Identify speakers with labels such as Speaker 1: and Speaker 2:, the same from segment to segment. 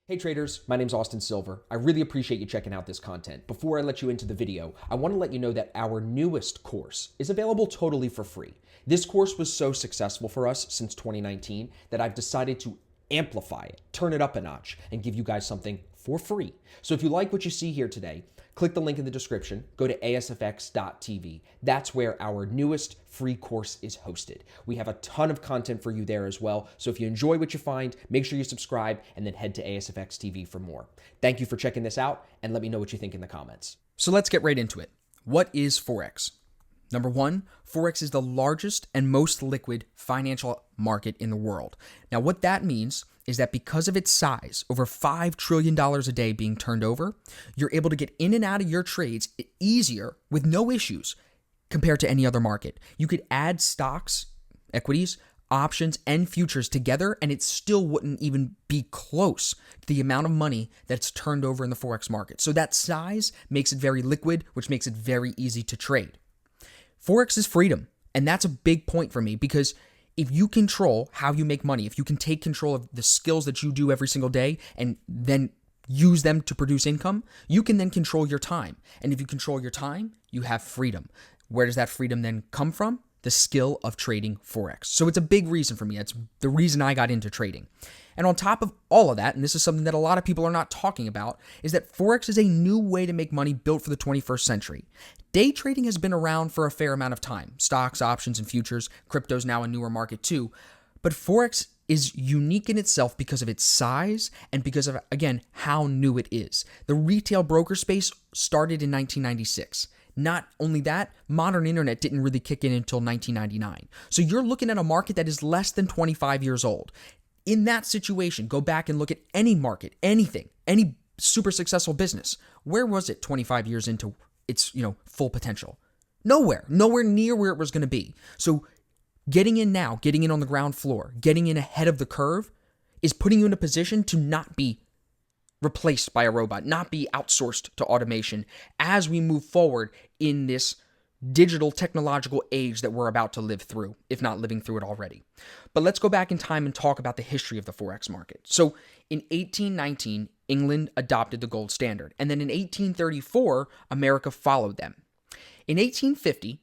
Speaker 1: Hey traders, my name's Austin Silver. I really appreciate you checking out this content. Before I let you into the video, I want to let you know that our newest course is available totally for free. This course was so successful for us since 2019 that I've decided to amplify it, turn it up a notch, and give you guys something for free. So if you like what you see here today, click the link in the description, go to asfx.tv. That's where our newest free course is hosted. We have a ton of content for you there as well. So if you enjoy what you find, make sure you subscribe and then head to ASFX TV for more. Thank you for checking this out and let me know what you think in the comments.
Speaker 2: So let's get right into it. What is Forex? Number one, Forex is the largest and most liquid financial market in the world. Now, what that means is that because of its size, over $5 trillion a day being turned over, you're able to get in and out of your trades easier with no issues compared to any other market. You could add stocks, equities, options, and futures together, and it still wouldn't even be close to the amount of money that's turned over in the Forex market. So that size makes it very liquid, which makes it very easy to trade. Forex is freedom, and that's a big point for me because if you control how you make money, if you can take control of the skills that you do every single day and then use them to produce income, you can then control your time. And if you control your time, you have freedom. Where does that freedom then come from? The skill of trading Forex. So it's a big reason for me. It's the reason I got into trading. And on top of all of that, and this is something that a lot of people are not talking about, is that Forex is a new way to make money built for the 21st century. Day trading has been around for a fair amount of time. Stocks, options, and futures. Crypto's now a newer market too. But Forex is unique in itself because of its size and because of, again, how new it is. The retail broker space started in 1996. Not only that, modern internet didn't really kick in until 1999. So you're looking at a market that is less than 25 years old. In that situation, go back and look at any market, anything, any super successful business. Where was it 25 years into its, full potential? Nowhere near where it was going to be. So getting in now, getting in on the ground floor, getting in ahead of the curve is putting you in a position to not be replaced by a robot, not be outsourced to automation as we move forward in this digital technological age that we're about to live through, if not living through it already. But let's go back in time and talk about the history of the Forex market. So in 1819, England adopted the gold standard, and then in 1834, America followed them. In 1850,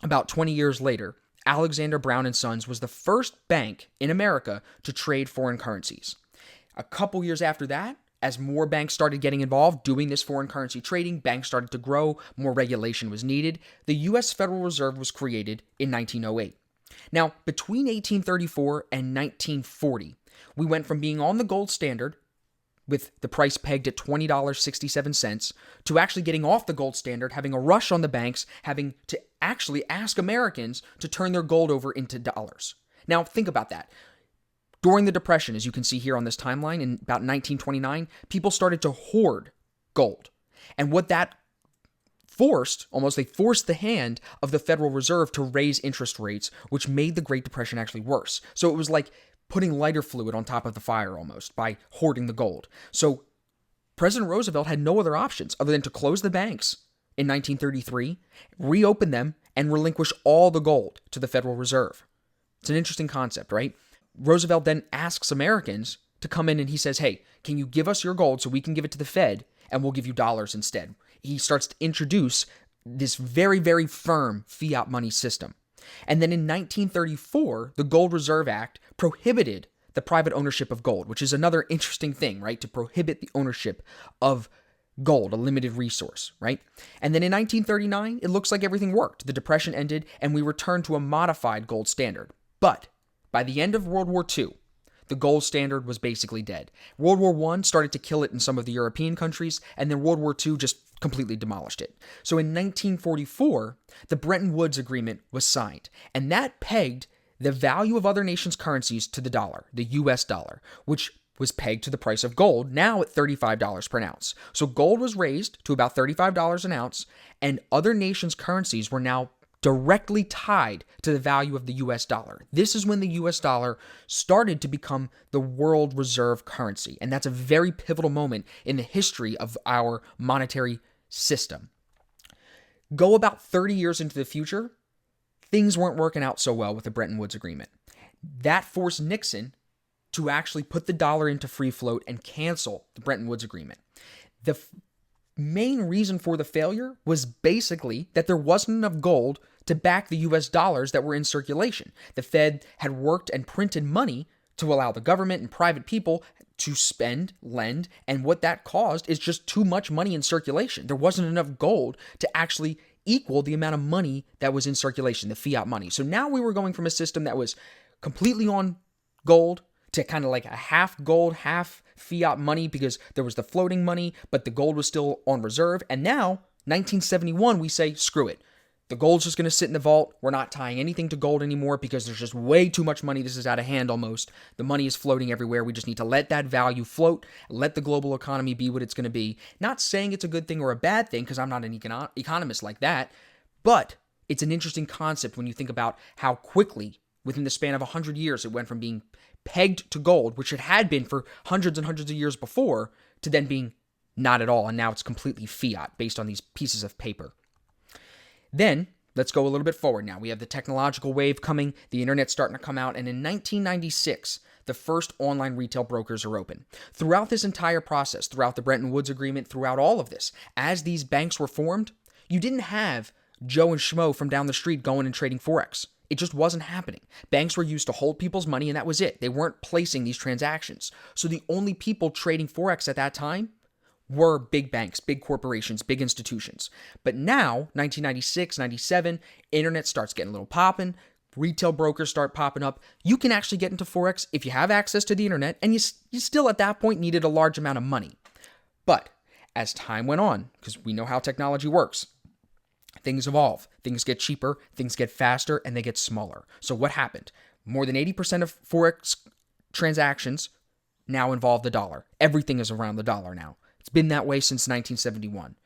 Speaker 2: about 20 years later, Alexander Brown and Sons was the first bank in America to trade foreign currencies. A couple years after that, as more banks started getting involved doing this foreign currency trading, banks started to grow, more regulation was needed. The U.S. Federal Reserve was created in 1908. Now, between 1834 and 1940, we went from being on the gold standard with the price pegged at $20.67 to actually getting off the gold standard, having a rush on the banks, having to actually ask Americans to turn their gold over into dollars. Now, think about that. During the Depression, as you can see here on this timeline, in about 1929, people started to hoard gold. And what that forced, they forced the hand of the Federal Reserve to raise interest rates, which made the Great Depression actually worse. So it was like putting lighter fluid on top of the fire almost by hoarding the gold. So President Roosevelt had no other options other than to close the banks in 1933, reopen them, and relinquish all the gold to the Federal Reserve. It's an interesting concept, right? Roosevelt then asks Americans to come in and he says, hey, can you give us your gold so we can give it to the Fed and we'll give you dollars instead? He starts to introduce this very, very firm fiat money system. And then in 1934, the Gold Reserve Act prohibited the private ownership of gold, which is another interesting thing, right? To prohibit the ownership of gold, a limited resource, right? And then in 1939, it looks like everything worked. The Depression ended and we returned to a modified gold standard. But by the end of World War II, the gold standard was basically dead. World War I started to kill it in some of the European countries, and then World War II just completely demolished it. So in 1944, the Bretton Woods Agreement was signed, and that pegged the value of other nations' currencies to the dollar, the US dollar, which was pegged to the price of gold, now at $35 per ounce. So gold was raised to about $35 an ounce, and other nations' currencies were now directly tied to the value of the US dollar. This is when the US dollar started to become the world reserve currency, and that's a very pivotal moment in the history of our monetary system. Go about 30 years into the future, things weren't working out so well with the Bretton Woods Agreement. That forced Nixon to actually put the dollar into free float and cancel the Bretton Woods Agreement. The main reason for the failure was basically that there wasn't enough gold to back the US dollars that were in circulation. The Fed had worked and printed money to allow the government and private people to spend, lend, and what that caused is just too much money in circulation. There wasn't enough gold to actually equal the amount of money that was in circulation, the fiat money. So now we were going from a system that was completely on gold to kind of like a half gold, half fiat money because there was the floating money, but the gold was still on reserve. And now, 1971, we say, screw it. The gold's just going to sit in the vault. We're not tying anything to gold anymore because there's just way too much money. This is out of hand almost. The money is floating everywhere. We just need to let that value float, let the global economy be what it's going to be. Not saying it's a good thing or a bad thing because I'm not an economist like that, but it's an interesting concept when you think about how quickly, within the span of 100 years, it went from being pegged to gold, which it had been for hundreds and hundreds of years before, to then being not at all. And now it's completely fiat based on these pieces of paper. Then, let's go a little bit forward now. We have the technological wave coming, the internet's starting to come out, and in 1996, the first online retail brokers are open. Throughout this entire process, throughout the Bretton Woods Agreement, throughout all of this, as these banks were formed, you didn't have Joe and Schmo from down the street going and trading Forex. It just wasn't happening. Banks were used to hold people's money, and that was it. They weren't placing these transactions. So the only people trading Forex at that time were big banks, big corporations, big institutions. But now, 1996, 97, internet starts getting a little popping. Retail brokers start popping up. You can actually get into Forex if you have access to the internet, and you still at that point needed a large amount of money. But as time went on, because we know how technology works, things evolve, things get cheaper, things get faster, and they get smaller. So what happened? More than 80% of Forex transactions now involve the dollar. Everything is around the dollar now. It's been that way since 1971.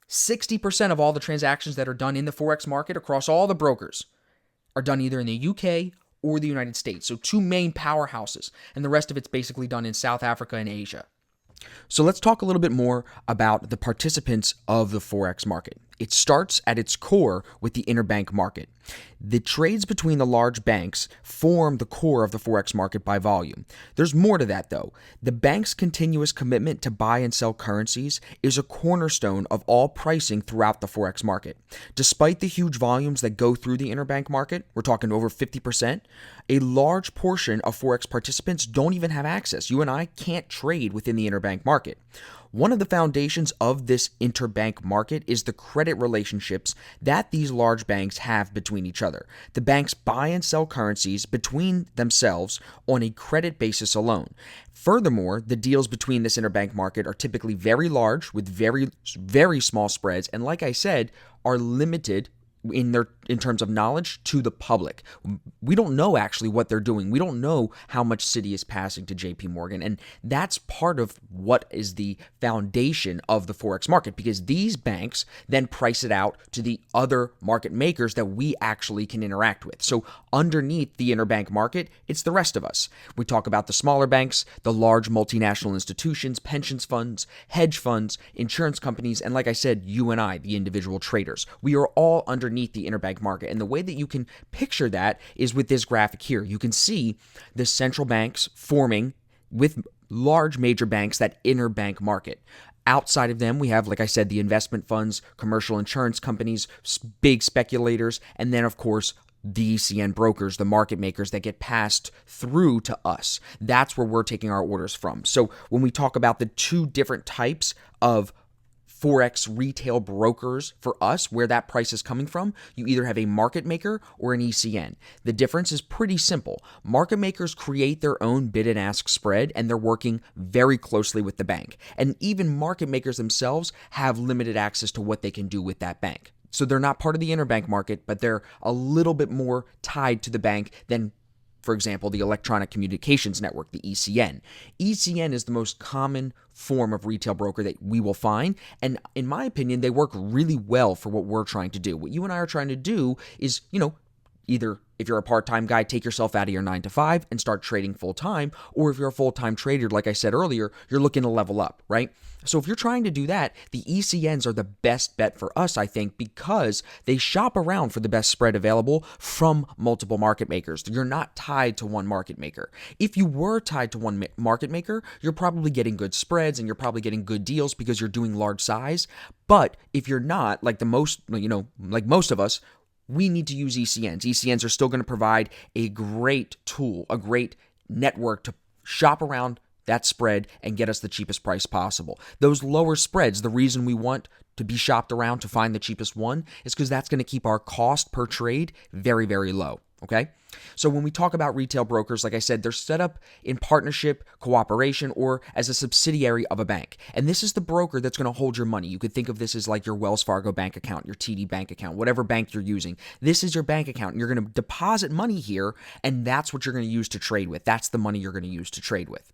Speaker 2: 60% of all the transactions that are done in the Forex market across all the brokers are done either in the UK or the United States. So two main powerhouses, and the rest of it's basically done in South Africa and Asia. So let's talk a little bit more about the participants of the Forex market. It starts at its core with the interbank market. The trades between the large banks form the core of the Forex market by volume. There's more to that though. The bank's continuous commitment to buy and sell currencies is a cornerstone of all pricing throughout the Forex market. Despite the huge volumes that go through the interbank market, we're talking over 50%, a large portion of Forex participants don't even have access. You and I can't trade within the interbank market. One of the foundations of this interbank market is the credit relationships that these large banks have between each other. The banks buy and sell currencies between themselves on a credit basis alone. Furthermore, the deals between this interbank market are typically very large with very, very small spreads, and like I said, are limited in terms of knowledge to the public. We don't know actually what they're doing. We don't know how much Citi is passing to JP Morgan, and that's part of what is the foundation of the Forex market, because these banks then price it out to the other market makers that we actually can interact with. So underneath the interbank market, it's the rest of us. We talk about the smaller banks, the large multinational institutions, pensions funds, hedge funds, insurance companies, and like I said, you and I, the individual traders. We are all underneath the interbank market. And the way that you can picture that is with this graphic here. You can see the central banks forming with large major banks that interbank market. Outside of them, we have, like I said, the investment funds, commercial insurance companies, big speculators, and then, of course, the ECN brokers, the market makers that get passed through to us. That's where we're taking our orders from. So when we talk about the two different types of Forex retail brokers for us, where that price is coming from, you either have a market maker or an ECN. The difference is pretty simple. Market makers create their own bid and ask spread, and they're working very closely with the bank. And even market makers themselves have limited access to what they can do with that bank. So they're not part of the interbank market, but they're a little bit more tied to the bank than, for example, the Electronic Communications Network, the ECN. ECN is the most common form of retail broker that we will find, and in my opinion, they work really well for what we're trying to do. What you and I are trying to do is, either If you're a part-time guy, take yourself out of your 9 to 5 and start trading full-time. Or if you're a full-time trader, like I said earlier, you're looking to level up, right? So if you're trying to do that, the ECNs are the best bet for us, I think, because they shop around for the best spread available from multiple market makers. You're not tied to one market maker. If you were tied to one market maker, you're probably getting good spreads and you're probably getting good deals because you're doing large size. But if you're not, like most of us, we need to use ECNs. ECNs are still going to provide a great tool, a great network to shop around that spread and get us the cheapest price possible. Those lower spreads, the reason we want to be shopped around to find the cheapest one is because that's going to keep our cost per trade very, very low. Okay? So when we talk about retail brokers, like I said, they're set up in partnership, cooperation, or as a subsidiary of a bank. And this is the broker that's going to hold your money. You could think of this as like your Wells Fargo bank account, your TD bank account, whatever bank you're using. This is your bank account. You're going to deposit money here, and that's what you're going to use to trade with. That's the money you're going to use to trade with.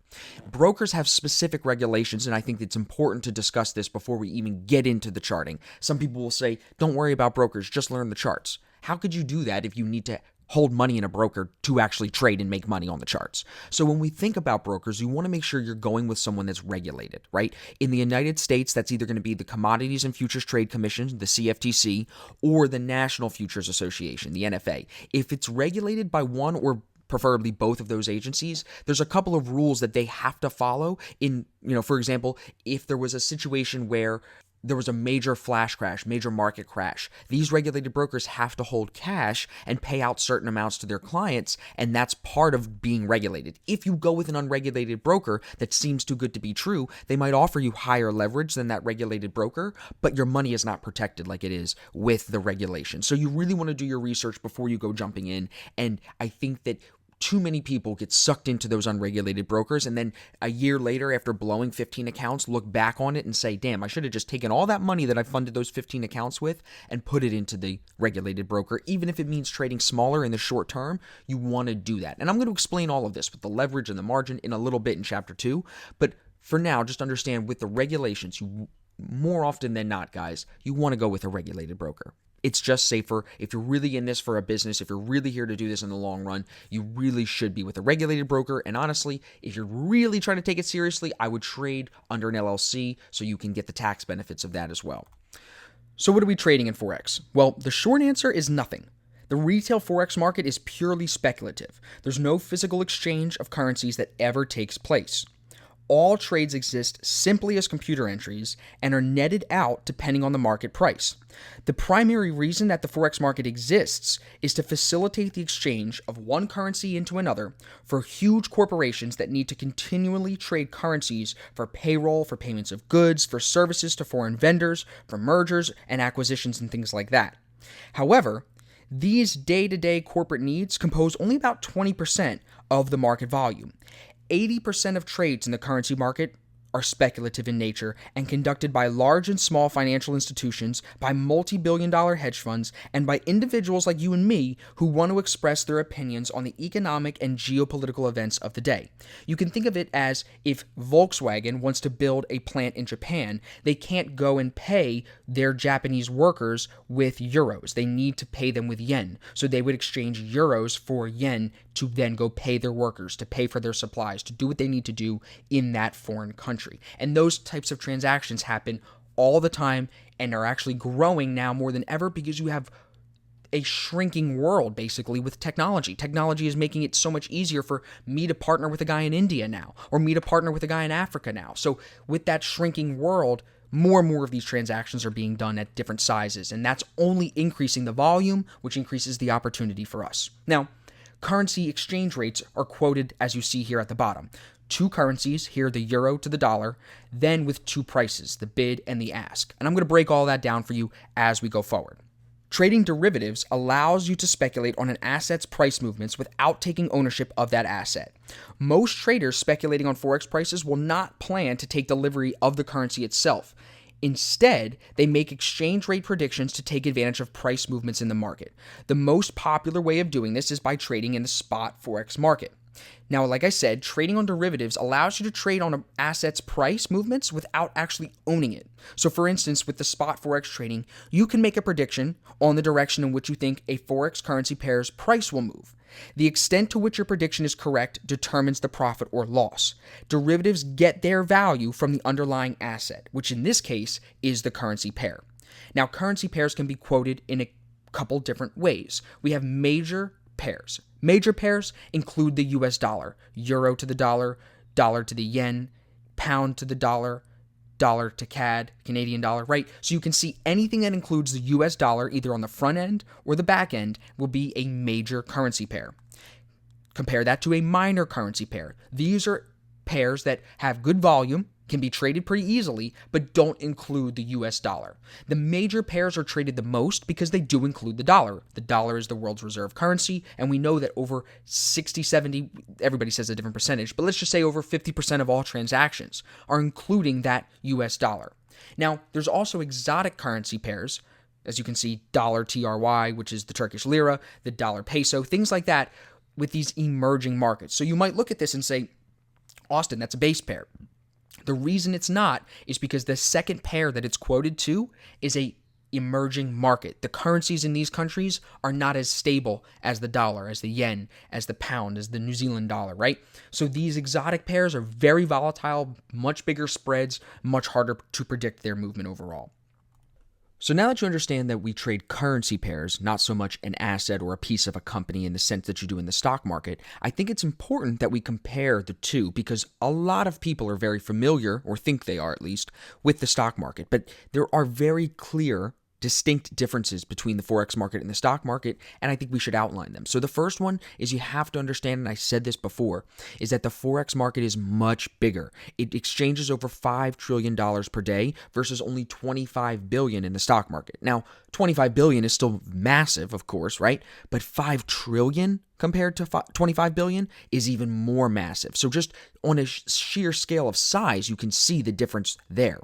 Speaker 2: Brokers have specific regulations, and I think it's important to discuss this before we even get into the charting. Some people will say, don't worry about brokers, just learn the charts. How could you do that if you need to hold money in a broker to actually trade and make money on the charts? So when we think about brokers, you want to make sure you're going with someone that's regulated, right? In the United States, that's either going to be the Commodities and Futures Trade Commission, the CFTC, or the National Futures Association, the NFA. If it's regulated by one or preferably both of those agencies, there's a couple of rules that they have to follow in, for example, if there was a situation where there was a major flash crash, major market crash, these regulated brokers have to hold cash and pay out certain amounts to their clients, and that's part of being regulated. If you go with an unregulated broker that seems too good to be true, they might offer you higher leverage than that regulated broker, but your money is not protected like it is with the regulation. So you really want to do your research before you go jumping in, and I think that too many people get sucked into those unregulated brokers, and then a year later, after blowing 15 accounts, look back on it and say, damn, I should have just taken all that money that I funded those 15 accounts with and put it into the regulated broker. Even if it means trading smaller in the short term, you want to do that. And I'm going to explain all of this with the leverage and the margin in a little bit in Chapter 2. But for now, just understand with the regulations, you more often than not, guys, you want to go with a regulated broker. It's just safer. If you're really in this for a business, if you're really here to do this in the long run, you really should be with a regulated broker. And honestly, if you're really trying to take it seriously, I would trade under an LLC so you can get the tax benefits of that as well. So what are we trading in Forex? Well, the short answer is nothing. The retail Forex market is purely speculative. There's no physical exchange of currencies that ever takes place. All trades exist simply as computer entries and are netted out depending on the market price. The primary reason that the Forex market exists is to facilitate the exchange of one currency into another for huge corporations that need to continually trade currencies for payroll, for payments of goods, for services to foreign vendors, for mergers and acquisitions and things like that. However, these day-to-day corporate needs compose only about 20% of the market volume. 80% of trades in the currency market are speculative in nature and conducted by large and small financial institutions, by multi-billion-dollar hedge funds, and by individuals like you and me who want to express their opinions on the economic and geopolitical events of the day. You can think of it as if Volkswagen wants to build a plant in Japan, they can't go and pay their Japanese workers with euros. They need to pay them with yen. So they would exchange euros for yen to then go pay their workers, to pay for their supplies, to do what they need to do in that foreign country. And those types of transactions happen all the time and are actually growing now more than ever because you have a shrinking world basically with technology. Technology is making it so much easier for me to partner with a guy in India now, or me to partner with a guy in Africa now. So with that shrinking world, more and more of these transactions are being done at different sizes, and that's only increasing the volume, which increases the opportunity for us. Now, currency exchange rates are quoted as you see here at the bottom. Two currencies, here the euro to the dollar, then with two prices, the bid and the ask. And I'm going to break all that down for you as we go forward. Trading derivatives allows you to speculate on an asset's price movements without taking ownership of that asset. Most traders speculating on Forex prices will not plan to take delivery of the currency itself. Instead, they make exchange rate predictions to take advantage of price movements in the market. The most popular way of doing this is by trading in the spot Forex market. Now, like I said, trading on derivatives allows you to trade on an asset's price movements without actually owning it. So for instance, with the spot Forex trading, you can make a prediction on the direction in which you think a Forex currency pair's price will move. The extent to which your prediction is correct determines the profit or loss. Derivatives get their value from the underlying asset, which in this case is the currency pair. Now, currency pairs can be quoted in a couple different ways. We have major pairs. Major pairs include the US dollar, euro to the dollar, dollar to the yen, pound to the dollar, dollar to CAD, Canadian dollar, right? So you can see anything that includes the US dollar, either on the front end or the back end, will be a major currency pair. Compare that to a minor currency pair. These are pairs that have good volume, can be traded pretty easily, but don't include the US dollar. The major pairs are traded the most because they do include the dollar. The dollar is the world's reserve currency, and we know that over 60, 70, everybody says a different percentage, but let's just say over 50% of all transactions are including that US dollar. Now, there's also exotic currency pairs, as you can see, dollar TRY, which is the Turkish lira, the dollar peso, things like that, with these emerging markets. So you might look at this and say, Austin, that's a base pair. The reason it's not is because the second pair that it's quoted to is a emerging market. The currencies in these countries are not as stable as the dollar, as the yen, as the pound, as the New Zealand dollar, right? So these exotic pairs are very volatile, much bigger spreads, much harder to predict their movement overall. So now that you understand that we trade currency pairs, not so much an asset or a piece of a company in the sense that you do in the stock market, I think it's important that we compare the two because a lot of people are very familiar, or think they are at least, with the stock market. But there are very clear, distinct differences between the Forex market and the stock market, and I think we should outline them. So the first one is you have to understand, and I said this before, is that the Forex market is much bigger. It exchanges over $5 trillion per day versus only $25 billion in the stock market. Now, $25 billion is still massive, of course, right? But $5 trillion compared to $25 billion is even more massive. So just on a sheer scale of size, you can see the difference there.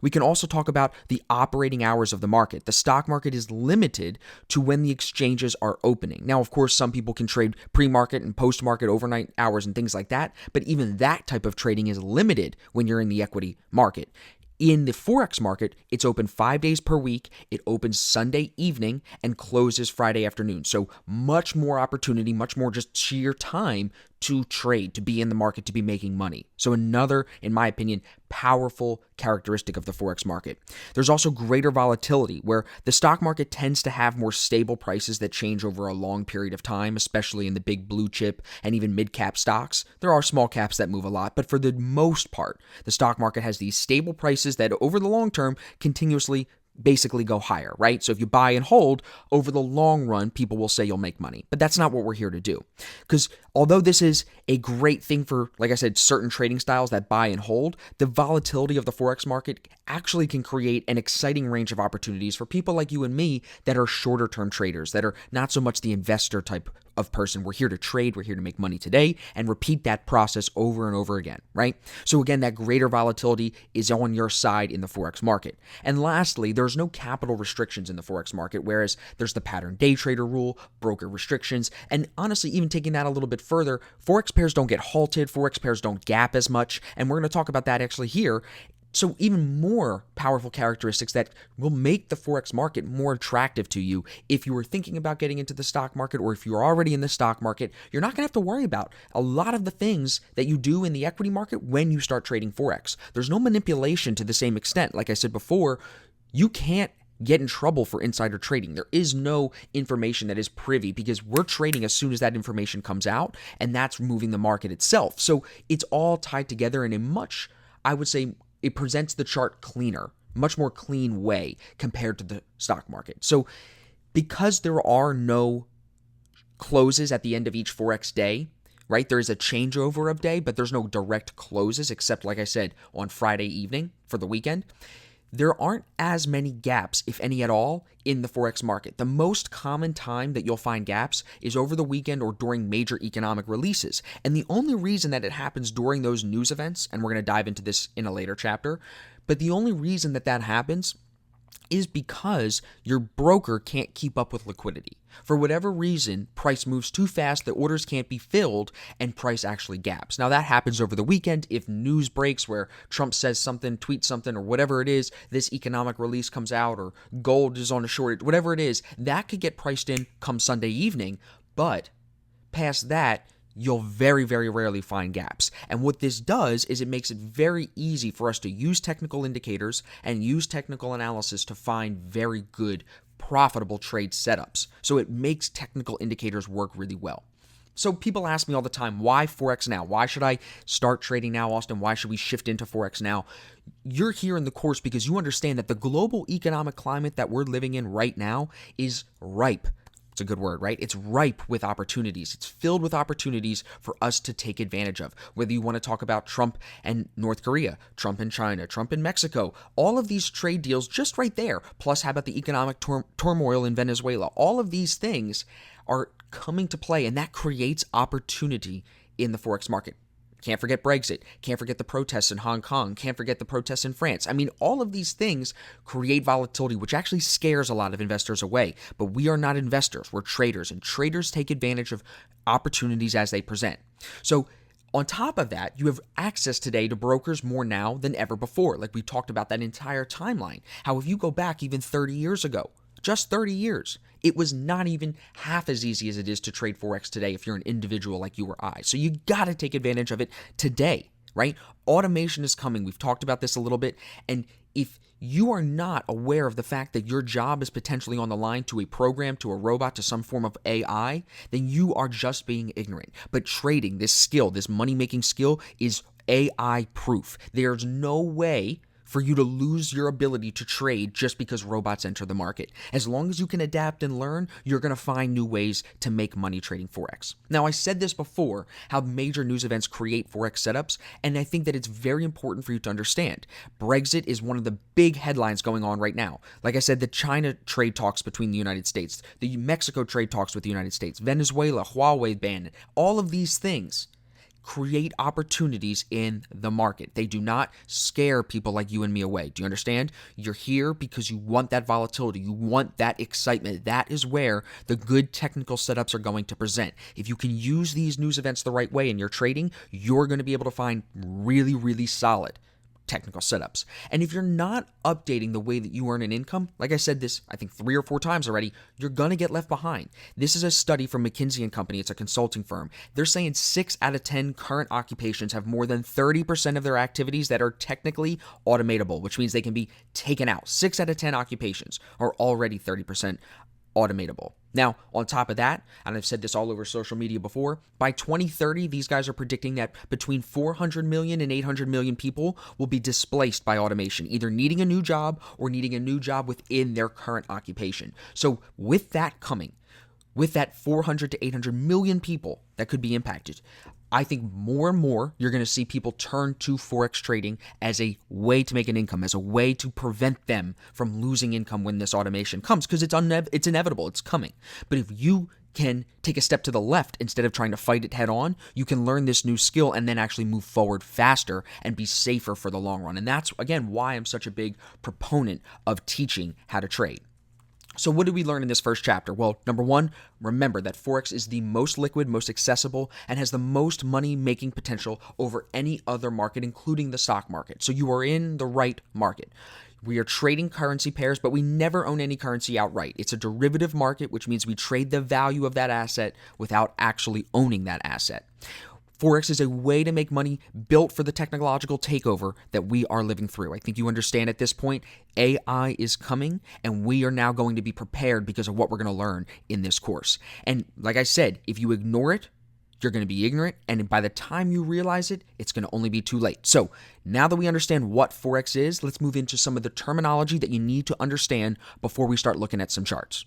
Speaker 2: We can also talk about the operating hours of the market. The stock market is limited to when the exchanges are opening. Now, of course, some people can trade pre-market and post-market overnight hours and things like that, but even that type of trading is limited when you're in the equity market. In the Forex market, it's open 5 days per week. It opens Sunday evening and closes Friday afternoon. So much more opportunity, much more just sheer time to trade, to be in the market, to be making money. So another, in my opinion, powerful characteristic of the Forex market. There's also greater volatility, where the stock market tends to have more stable prices that change over a long period of time, especially in the big blue chip and even mid-cap stocks. There are small caps that move a lot, but for the most part, the stock market has these stable prices that over the long term continuously basically go higher, right? So if you buy and hold, over the long run, people will say you'll make money. But that's not what we're here to do. Because although this is a great thing for, like I said, certain trading styles that buy and hold, the volatility of the Forex market actually can create an exciting range of opportunities for people like you and me that are shorter term traders, that are not so much the investor type of person. We're here to trade, we're here to make money today, and repeat that process over and over again, right? So again, that greater volatility is on your side in the Forex market. And lastly, there's no capital restrictions in the Forex market, whereas there's the pattern day trader rule, broker restrictions, and honestly, even taking that a little bit further, Forex pairs don't get halted, Forex pairs don't gap as much, and we're going to talk about that actually here. So even more powerful characteristics that will make the Forex market more attractive to you if you were thinking about getting into the stock market, or if you're already in the stock market. You're not going to have to worry about a lot of the things that you do in the equity market when you start trading Forex. There's no manipulation to the same extent. Like I said before, you can't get in trouble for insider trading. There is no information that is privy because we're trading as soon as that information comes out, and that's moving the market itself. So it's all tied together in a much, I would say, it presents the chart cleaner, much more clean way compared to the stock market. So because there are no closes at the end of each Forex day, right? There is a changeover of day, but there's no direct closes except, like I said, on Friday evening for the weekend. There aren't as many gaps, if any at all, in the Forex market. The most common time that you'll find gaps is over the weekend or during major economic releases. And the only reason that it happens during those news events, and we're going to dive into this in a later chapter, but the only reason that that happens is because your broker can't keep up with liquidity. For whatever reason, price moves too fast, the orders can't be filled, and price actually gaps. Now, that happens over the weekend if news breaks where Trump says something, tweets something, or whatever it is, this economic release comes out, or gold is on a shortage, whatever it is, that could get priced in come Sunday evening. But past that, you'll very, very rarely find gaps. And what this does is it makes it very easy for us to use technical indicators and use technical analysis to find very good, profitable trade setups. So it makes technical indicators work really well. So people ask me all the time, why Forex now? Why should I start trading now, Austin? Why should we shift into Forex now? You're here in the course because you understand that the global economic climate that we're living in right now is ripe. It's a good word, right? It's ripe with opportunities. It's filled with opportunities for us to take advantage of. Whether you want to talk about Trump and North Korea, Trump and China, Trump and Mexico, all of these trade deals just right there. Plus, how about the economic turmoil in Venezuela? All of these things are coming to play, and that creates opportunity in the Forex market. Can't forget Brexit. Can't forget the protests in Hong Kong. Can't forget the protests in France. I mean, all of these things create volatility, which actually scares a lot of investors away. But we are not investors. We're traders, and traders take advantage of opportunities as they present. So on top of that, you have access today to brokers more now than ever before. Like we talked about that entire timeline. How if you go back even 30 years ago, just 30 years, it was not even half as easy as it is to trade Forex today if you're an individual like you or I. So you got to take advantage of it today, right? Automation is coming. We've talked about this a little bit. And if you are not aware of the fact that your job is potentially on the line to a program, to a robot, to some form of AI, then you are just being ignorant. But trading, this skill, this money-making skill, is AI proof. There's no way for you to lose your ability to trade just because robots enter the market. As long as you can adapt and learn, you're going to find new ways to make money trading Forex. Now, I said this before, how major news events create Forex setups, and I think that it's very important for you to understand. Brexit is one of the big headlines going on right now. Like I said, the China trade talks between the United States, the Mexico trade talks with the United States, Venezuela, Huawei ban, all of these things create opportunities in the market. They do not scare people like you and me away. Do you understand? You're here because you want that volatility. You want that excitement. That is where the good technical setups are going to present. If you can use these news events the right way in your trading, you're going to be able to find really, really solid technical setups. And if you're not updating the way that you earn an income, like I said this, I think 3 or 4 times already, you're going to get left behind. This is a study from McKinsey & Company. It's a consulting firm. They're saying 6 out of 10 current occupations have more than 30% of their activities that are technically automatable, which means they can be taken out. 6 out of 10 occupations are already 30% automatable. Now, on top of that, and I've said this all over social media before, by 2030, these guys are predicting that between 400 million and 800 million people will be displaced by automation, either needing a new job or needing a new job within their current occupation. So with that coming, with that 400 to 800 million people that could be impacted, I think more and more you're going to see people turn to Forex trading as a way to make an income, as a way to prevent them from losing income when this automation comes, because it's inevitable, it's coming. But if you can take a step to the left instead of trying to fight it head on, you can learn this new skill and then actually move forward faster and be safer for the long run. And that's, again, why I'm such a big proponent of teaching how to trade. So what did we learn in this first chapter? Well, number 1, remember that Forex is the most liquid, most accessible, and has the most money-making potential over any other market, including the stock market. So you are in the right market. We are trading currency pairs, but we never own any currency outright. It's a derivative market, which means we trade the value of that asset without actually owning that asset. Forex is a way to make money built for the technological takeover that we are living through. I think you understand at this point, AI is coming, and we are now going to be prepared because of what we're going to learn in this course. And like I said, if you ignore it, you're going to be ignorant, and by the time you realize it, it's going to only be too late. So now that we understand what Forex is, let's move into some of the terminology that you need to understand before we start looking at some charts.